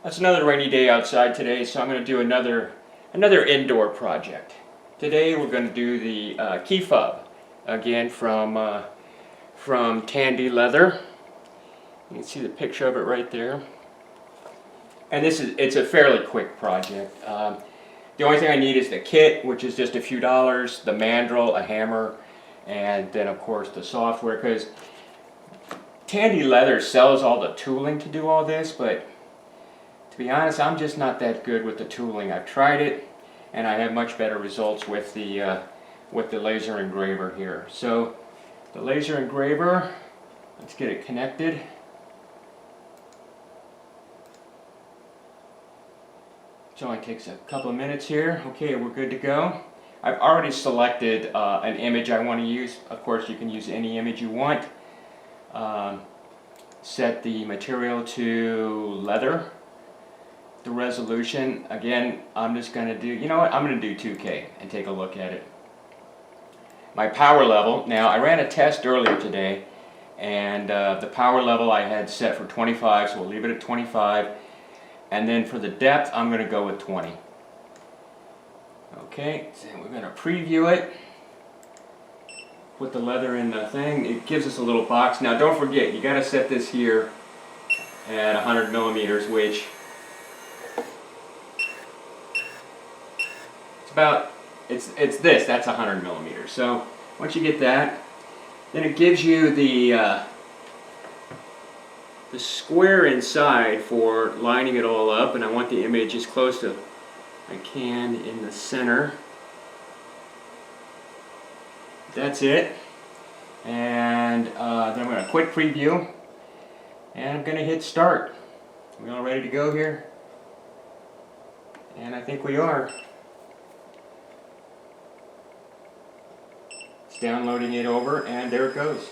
It's another rainy day outside today, so I'm going to do another indoor project. Today we're going to do the key fob, again from Tandy leather. You can see the picture of it right there. And it's a fairly quick project. The only thing I need is the kit, which is just a few dollars, the mandrel, a hammer, and then of course the software, because Tandy leather sells all the tooling to do all this, but to be honest, I'm just not that good with the tooling. I've tried it, and I have much better results with the laser engraver here. So the laser engraver, let's get it connected. It only takes a couple of minutes here. Okay, we're good to go. I've already selected an image I want to use. Of course, you can use any image you want. Set the material to leather. The resolution, again, I'm just going to do, you know what, I'm going to do 2K and take a look at it. My power level, now I ran a test earlier today, and the power level I had set for 25, so we'll leave it at 25. And then for the depth, I'm going to go with 20. Okay, so we're going to preview it. Put the leather in the thing. It gives us a little box. Now don't forget, you got to set this here at 100 millimeters, which it's this, that's 100 millimeters. So once you get that, then it gives you the square inside for lining it all up, and I want the image as close to I can in the center. That's it. And then I'm going to quick preview, and I'm going to hit start. We all ready to go here? And I think we are. It's downloading it over, and there it goes.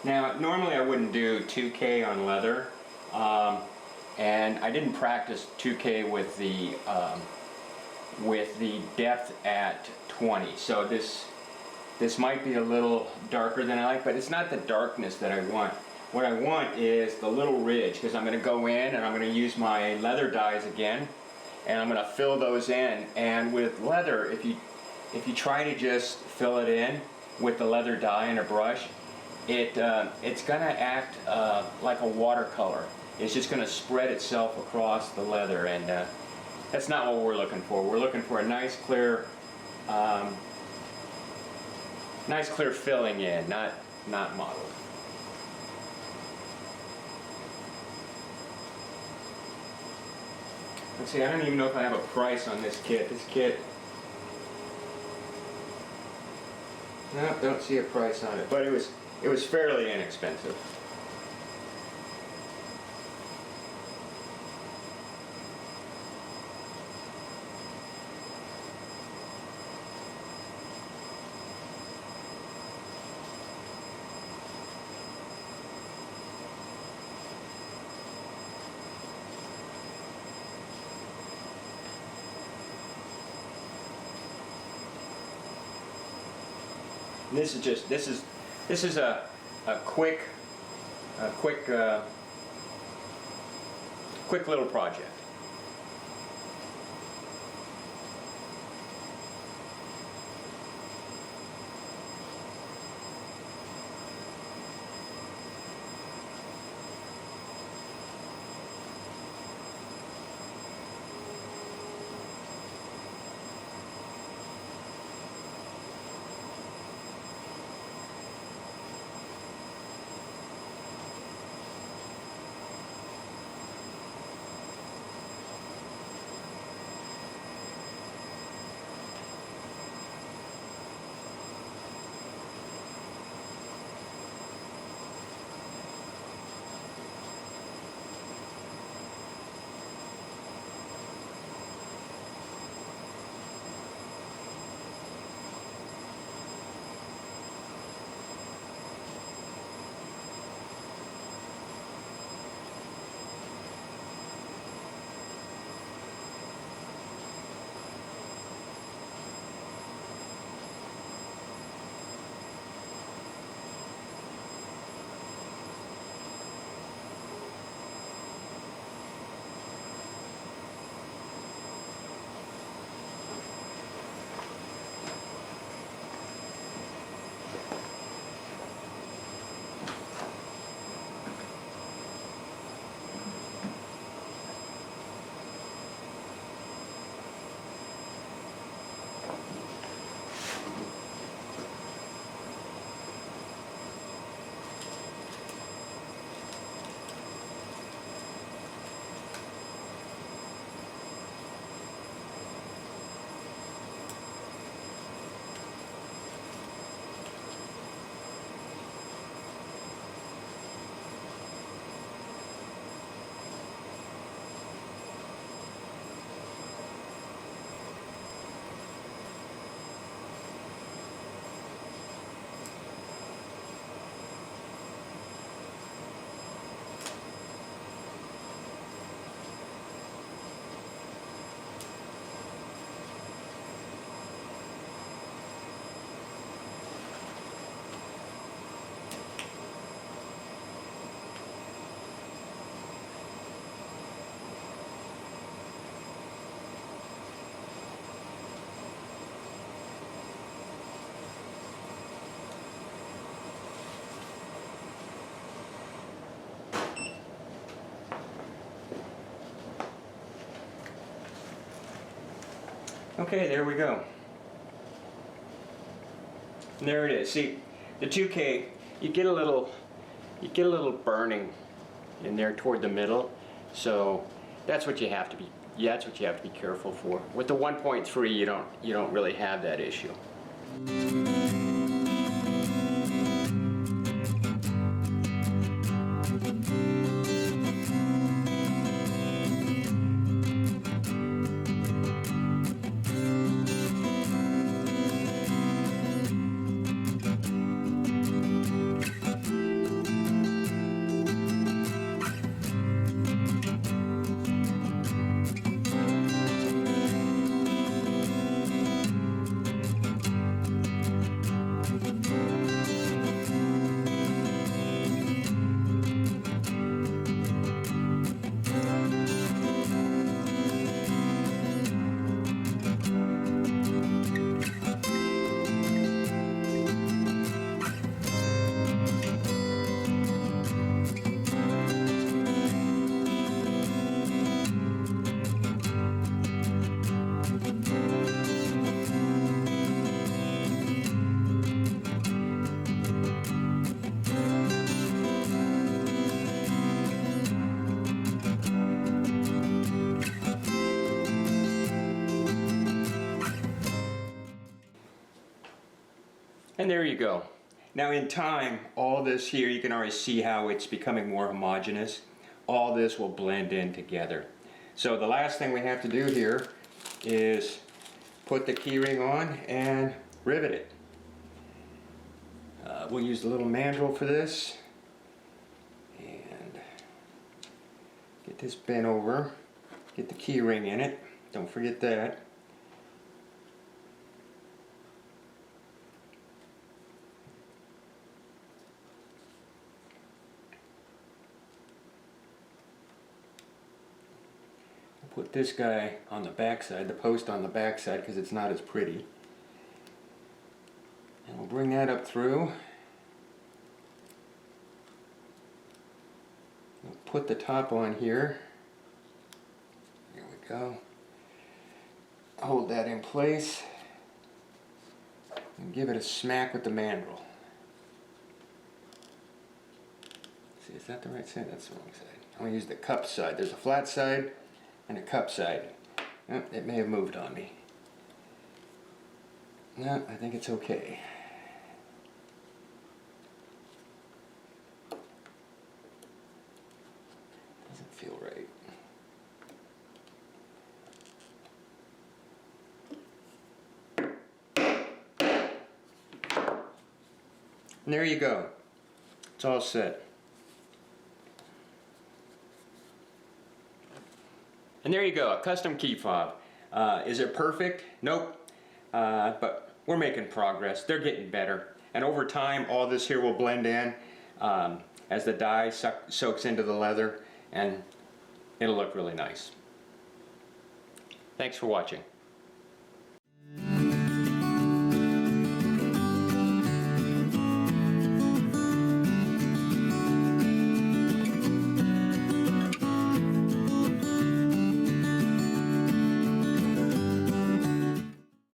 Now, normally I wouldn't do 2K on leather, and I didn't practice 2K with the depth at 20. So this might be a little darker than I like, but it's not the darkness that I want. What I want is the little ridge, because I'm going to go in and I'm going to use my leather dyes again, and I'm going to fill those in. And with leather, if you try to just fill it in with the leather dye and a brush, it's going to act like a watercolor. It's just going to spread itself across the leather, and that's not what we're looking for. We're looking for a nice clear filling in, not mottled. Let's see, I don't even know if I have a price on this kit. This kit, no, don't see a price on it, but it was fairly inexpensive. And this is a quick little project. Okay, there we go. And there it is. See, the 2K, you get a little burning in there toward the middle. So that's what you have to be. Yeah, that's what you have to be careful for. With the 1.3, you don't really have that issue. And there you go. Now in time, all this here, you can already see how it's becoming more homogeneous. All this will blend in together. So the last thing we have to do here is put the keyring on and rivet it. We'll use the little mandrel for this. And get this bent over. Get the keyring in it. Don't forget that. Put this guy on the back side, the post on the back side, because it's not as pretty. And we'll bring that up through. We'll put the top on here. There we go. Hold that in place. And give it a smack with the mandrel. See, is that the right side? That's the wrong side. I'm going to use the cup side. There's a flat side and a cup side. Oh, it may have moved on me. No, I think it's okay. Doesn't feel right. And there you go. It's all set. And there you go, a custom key fob. Is it perfect? Nope. But we're making progress. They're getting better. And over time, all this here will blend in as the dye soaks into the leather, and it'll look really nice. Thanks for watching.